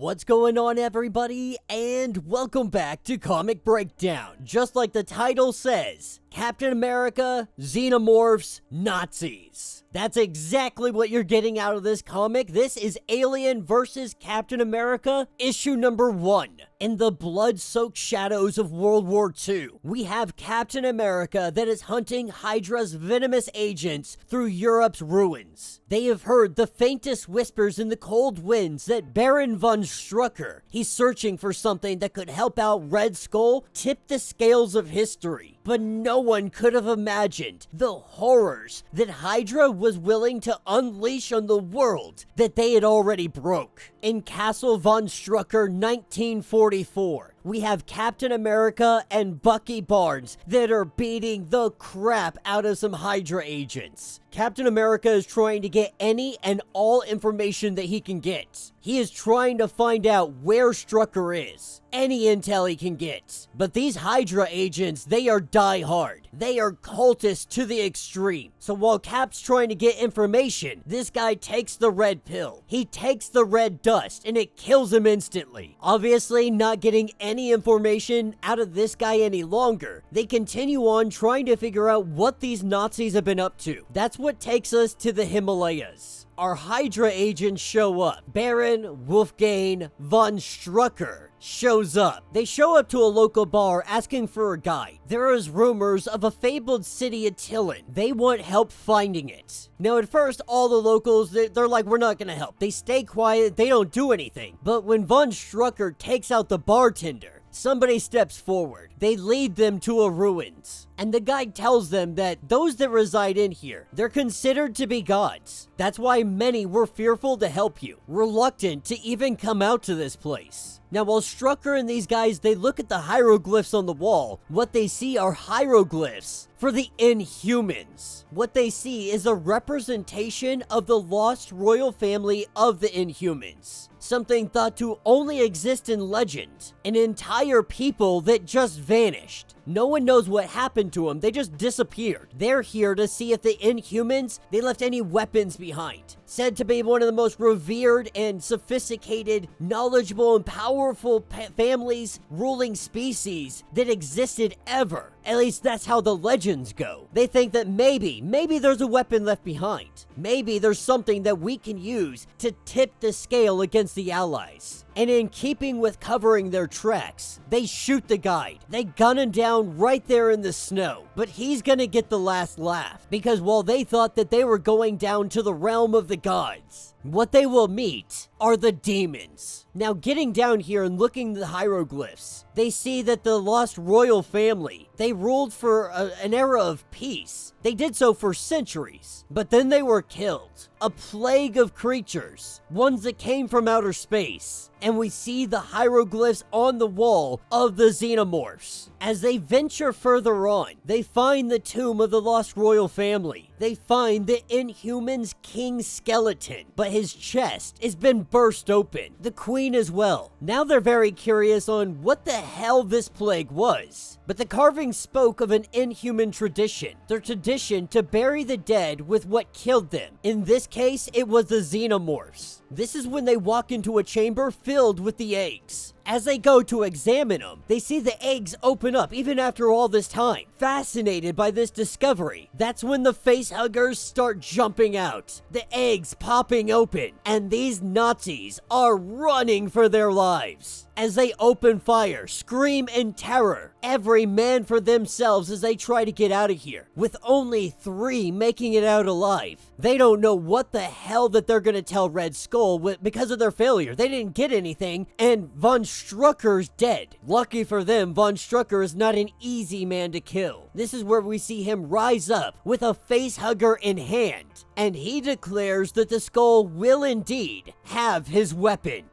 What's going on, everybody, and welcome back to Comic Breakdown. Just like the title says, Captain America, Xenomorphs, Nazis. That's exactly what you're getting out of this comic. This is Alien vs. Captain America, issue number 1. In the blood-soaked shadows of World War II, we have Captain America that is hunting Hydra's venomous agents through Europe's ruins. They have heard the faintest whispers in the cold winds that Baron von Strucker, he's searching for something that could help out Red Skull, tip the scales of history. But no one could have imagined the horrors that Hydra was willing to unleash on the world that they had already broke. In Castle von Strucker 1944, we have Captain America and Bucky Barnes that are beating the crap out of some Hydra agents. Captain America is trying to get any and all information that he can get. He is trying to find out where Strucker is. Any intel he can get. But these Hydra agents, they are die-hard. They are cultists to the extreme. So while Cap's trying to get information, this guy takes the red pill. He takes the red dust, and it kills him instantly. Obviously, not getting any information out of this guy any longer, they continue on trying to figure out what these Nazis have been up to. That's what takes us to the Himalayas. Our Hydra agents show up. Baron Wolfgang von Strucker shows up. They show up to a local bar asking for a guide. There is rumors of a fabled city, Atilan. They want help finding it. Now at first, all the locals, they're like, we're not gonna help. They stay quiet, they don't do anything. But when von Strucker takes out the bartender, somebody steps forward. They lead them to a ruins. And the guide tells them that those that reside in here, they're considered to be gods. That's why many were fearful to help you, reluctant to even come out to this place. Now, while Strucker and these guys, they look at the hieroglyphs on the wall, what they see are hieroglyphs for the Inhumans. What they see is a representation of the lost royal family of the Inhumans. Something thought to only exist in legend. An entire people that just vanished. No one knows what happened to them, they just disappeared. They're here to see if the Inhumans, they left any weapons behind. Said to be one of the most revered and sophisticated, knowledgeable and powerful families, ruling species that existed ever. At least that's how the legends go. They think that maybe there's a weapon left behind. Maybe there's something that we can use to tip the scale against the Allies. And in keeping with covering their tracks, they shoot the guide. They gun him down right there in the snow. But he's gonna get the last laugh, because while they thought that they were going down to the realm of the gods, what they will meet are the demons. Now, getting down here and looking at the hieroglyphs, they see that the lost royal family, they ruled for an era of peace. They did so for centuries, but then they were killed. A plague of creatures, ones that came from outer space. And we see the hieroglyphs on the wall of the Xenomorphs. As they venture further on, they find the tomb of the lost royal family. They find the Inhumans' king skeleton, but his chest has been burst open. The queen as well. Now they're very curious on what the hell this plague was. But the carving spoke of an Inhuman tradition. Their tradition to bury the dead with what killed them. In this case, it was the Xenomorphs. This is when they walk into a chamber filled with the eggs. As they go to examine them, they see the eggs open up even after all this time. Fascinated by this discovery, that's when the facehuggers start jumping out. The eggs popping open, and these Nazis are running for their lives. As they open fire, scream in terror, every man for themselves as they try to get out of here, with only 3 making it out alive. They don't know what the hell that they're gonna tell Red Skull because of their failure. They didn't get anything, and von Strucker's dead. Lucky for them, von Strucker is not an easy man to kill. This is where we see him rise up with a facehugger in hand, and he declares that the skull will indeed have his weapon.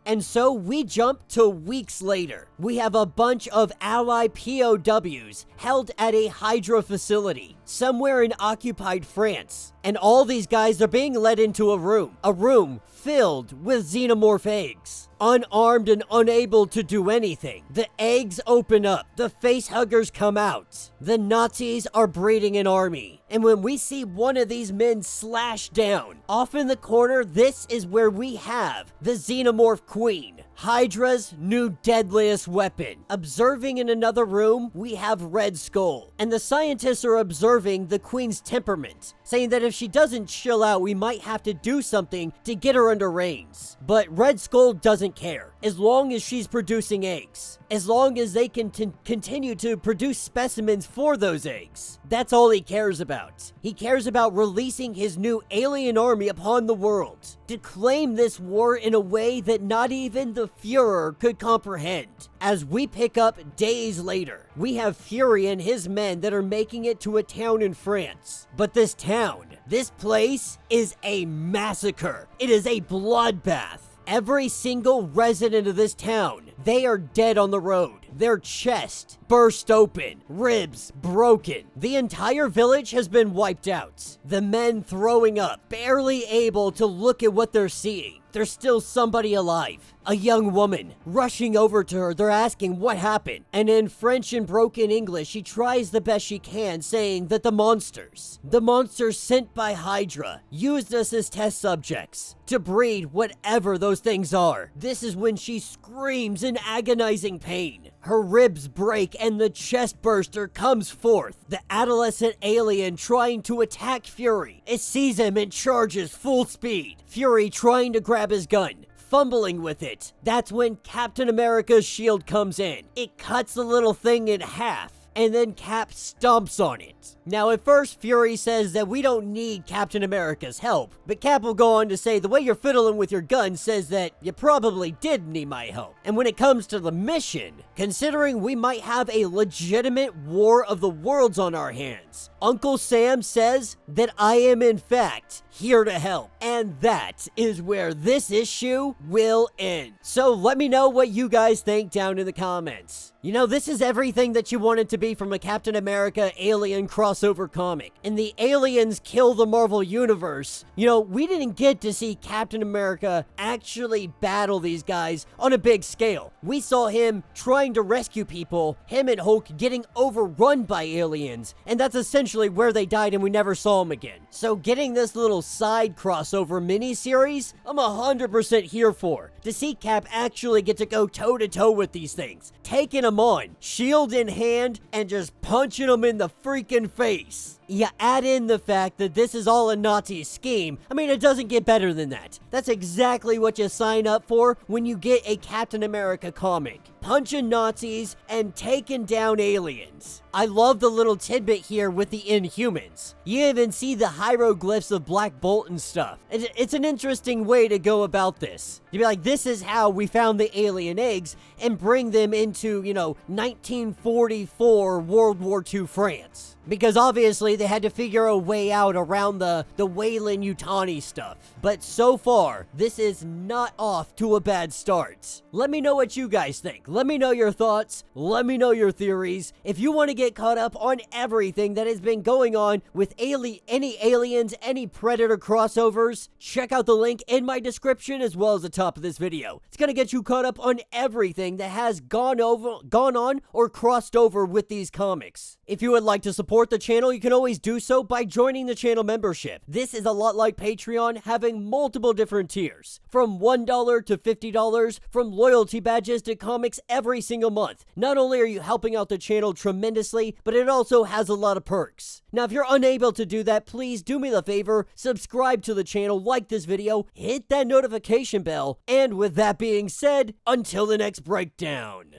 And so we jump to weeks later. We have a bunch of Allied POWs held at a Hydra facility somewhere in occupied France. And all these guys are being led into a room filled with xenomorph eggs. Unarmed and unable to do anything, the eggs open up, the facehuggers come out. The Nazis are breeding an army. And when we see one of these men slash down, off in the corner, this is where we have the Xenomorph Queen, Hydra's new deadliest weapon. Observing in another room, we have Red Skull, and the scientists are observing the Queen's temperament, saying that if she doesn't chill out, we might have to do something to get her under reins. But Red Skull doesn't care, as long as she's producing eggs. As long as they can continue to produce specimens for those eggs. That's all he cares about. He cares about releasing his new alien army upon the world, to claim this war in a way that not even the Führer could comprehend. As we pick up days later, we have Fury and his men that are making it to a town in France. But this town, this place, is a massacre. It is a bloodbath. Every single resident of this town, they are dead on the road. Their chest burst open, ribs broken. The entire village has been wiped out. The men throwing up, barely able to look at what they're seeing. There's still somebody alive. A young woman rushing over to her. They're asking what happened. And in French and broken English, she tries the best she can, saying that the monsters sent by Hydra, used us as test subjects to breed whatever those things are. This is when she screams in agonizing pain. Her ribs break and the chest burster comes forth. The adolescent alien trying to attack Fury. It sees him and charges full speed. Fury trying to grab his gun, fumbling with it. That's when Captain America's shield comes in. It cuts the little thing in half, and then Cap stomps on it. Now, at first, Fury says that we don't need Captain America's help, but Cap will go on to say the way you're fiddling with your gun says that you probably did need my help. And when it comes to the mission, considering we might have a legitimate war of the worlds on our hands, Uncle Sam says that I am in fact here to help. And that is where this issue will end. So let me know what you guys think down in the comments. You know, this is everything that you wanted to be from a Captain America alien crossover comic. And the aliens kill the Marvel Universe. You know, we didn't get to see Captain America actually battle these guys on a big scale. We saw him trying to rescue people, him and Hulk getting overrun by aliens, and that's essentially where they died and we never saw them again. So getting this little side crossover mini-series, I'm 100% here for. To see Cap actually get to go toe-to-toe with these things, taking them on, shield in hand, and just punching them in the freaking face. You add in the fact that this is all a Nazi scheme. I mean, it doesn't get better than that. That's exactly what you sign up for when you get a Captain America comic. Punching Nazis and taking down aliens. I love the little tidbit here with the Inhumans. You even see the hieroglyphs of Black Bolt and stuff. It's an interesting way to go about this. You'd be like, this is how we found the alien eggs and bring them into, 1944 World War II France. Because obviously they had to figure a way out around the Weyland-Yutani stuff. But so far, this is not off to a bad start. Let me know what you guys think. Let me know your thoughts. Let me know your theories. If you want to get caught up on everything that has been going on with any aliens, any Predator crossovers, check out the link in my description as well as the top of this video. It's going to get you caught up on everything that has gone on or crossed over with these comics. If you would like to support the channel, you can always do so by joining the channel membership. This is a lot like Patreon, having multiple different tiers, from $1 to $50, from loyalty badges to comics every single month. Not only are you helping out the channel tremendously, but it also has a lot of perks. Now, if you're unable to do that, please do me the favor, subscribe to the channel, like this video, hit that notification bell, and with that being said, until the next breakdown.